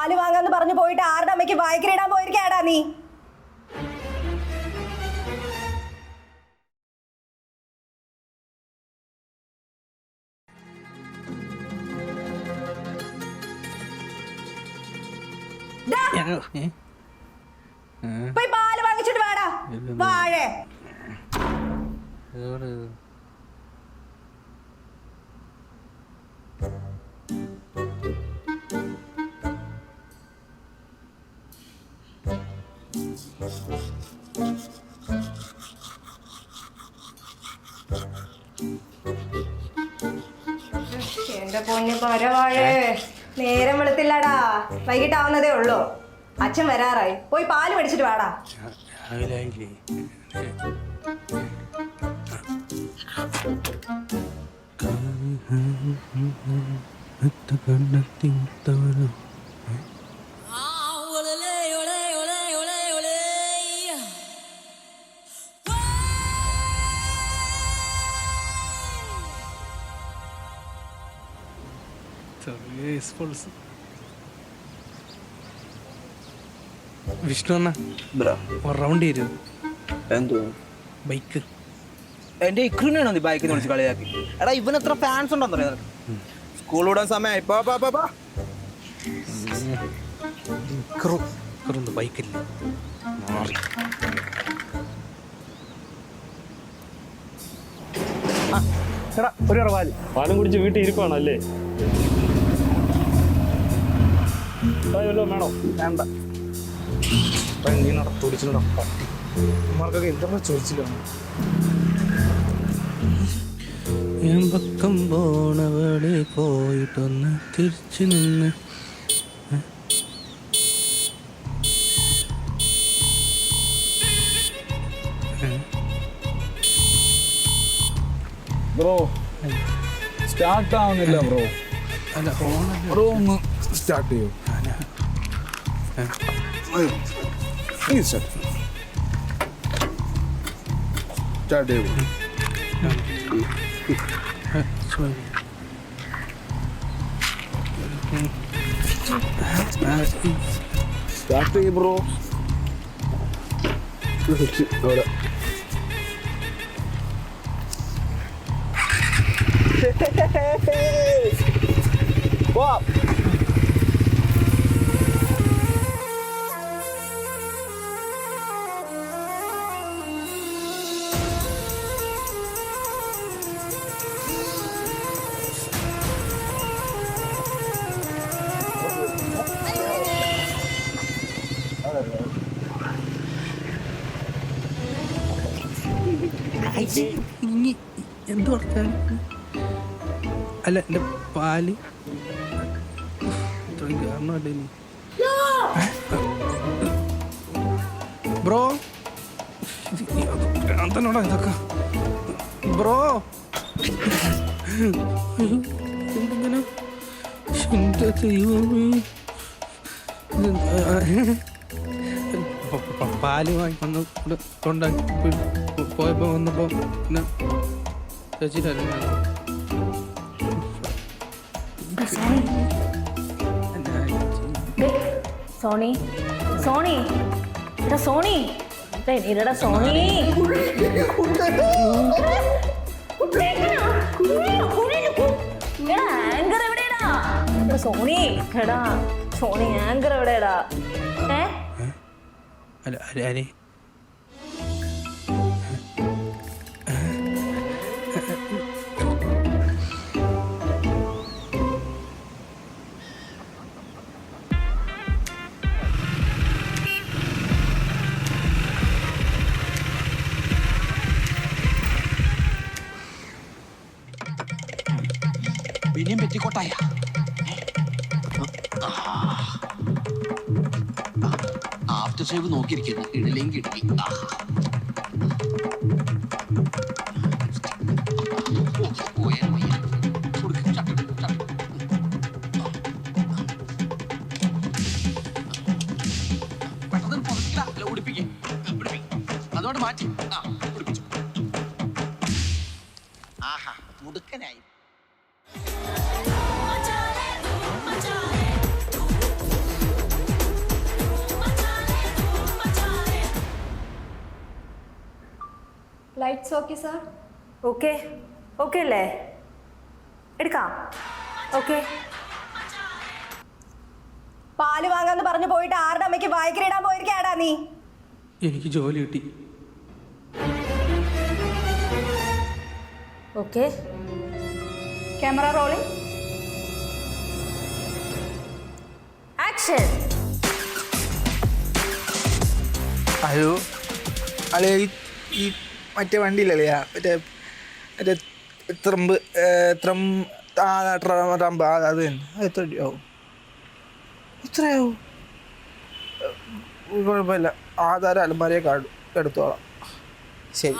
പാല് വാങ്ങാന്ന് പറഞ്ഞു പോയിട്ട് ആരുടെ അമ്മയ്ക്ക് വായിക്കിടാൻ പോയിരിക്കാടാ നീ? പോയി പാല് വാങ്ങിച്ചിട്ട് വേടാ വാഴേ. എന്റെ പൊന്നു പരവാഴേ, നേരം വെളുത്തില്ലടാ, വൈകിട്ടാവുന്നതേ ഉള്ളൂ. അച്ഛൻ വരാറായി, പോയി പാല് മേടിച്ചിട്ട് വാടാ. വിഷ്ണു അണ്ണ റൗണ്ട് ചെയ്തു എന്തോ ബൈക്ക്. എന്റെ ഇക്രുവിനാണോ നീ ബൈക്കിൽ വിളിച്ച് കളിയാക്കി? എടാ ഇവന് എത്ര ഫാൻസ് ഉണ്ടെന്ന് അറിയാം. സ്കൂൾ വിടാൻ സമയമായി. ബൈക്കില്ല മാറി. എടാ ഒരു പാല് പാലും കുടിച്ച് വീട്ടിൽ ഇരിപ്പാണല്ലേ? വല്ലതും വേണോ? വേണ്ട. നീ നടത്തുടിച്ചിട്ടുണ്ടോ പട്ടി? അമ്മമാർക്കൊക്കെ എന്താ ചോദിച്ചില്ലാണ്. ഞാൻ പക്കം പോണവളെ പോയിട്ടൊന്ന് തിരിച്ചു നിന്ന് ബ്രോ സ്റ്റാർട്ട് ആവുന്നില്ല ബ്രോ. അല്ല ബ്രോ ഒന്ന് സ്റ്റാർട്ട് ചെയ്യൂ. സ്റ്റാർട്ട് ചെയ്യൂ. സ്റ്റാർട്ട് ചെയ്യൂ ബ്രോ. അവിടെ Wow. എന്ത് വർത്താനം? അല്ല എൻ്റെ പാല് കാരണമല്ലേ നീ ബ്രോ? തന്നോടാ ഇതൊക്കെ ബ്രോ. എന്തിങ്ങനെ എൻ്റെ ദൈവമേ. പാല് വാങ്ങി വന്ന് കൊണ്ടാക്കി പോയപ്പോൾ വന്നപ്പോൾ പിന്നെ ചേച്ചിട്ടല്ല സോണി സോണി എടാ സോണി എടാ സോണി ആങ്കർ എവിടെയാടാ? സോണി എടാ സോണി ആങ്കർ എവിടെയാടാ? അല്ല ആരെ വിനിയം പെറ്റിക്കോട്ടായ ആഫ്റ്റർ ഷേവ് നോക്കിയിരിക്കുന്നു. ഇടലെങ്കിൽ ഇടലി. പെട്ടെന്ന് പുറത്തില്ല ഉടുപ്പിക്കും. അതോട് മാറ്റി ഉടുപ്പിച്ചു. ആഹാ മുടുക്കനായി. Lights okay sir. Okay okay അല്ലേ? എടുക്കാം. ഓക്കെ. പാല് വാങ്ങാന്ന് പറഞ്ഞു പോയിട്ട് ആരുടെ അമ്മയ്ക്ക് വായിക്കലിടാൻ പോയിരിക്കാടാ നീ? എനിക്ക് ജോലി കിട്ടി. ഓക്കെ. Camera rolling. ആക്ഷൻ. അയ്യോ അളിയ ഈ മറ്റേ വണ്ടിയിലളിയാ മറ്റേ മറ്റേ ട്രംപ് ട്രംപ് അത് തന്നെ. അത് എത്ര രൂപയാവും? എത്രയാവും? കുഴപ്പമില്ല, ആധാരം അലമാരയെ എടുത്തോളാം. ശരി.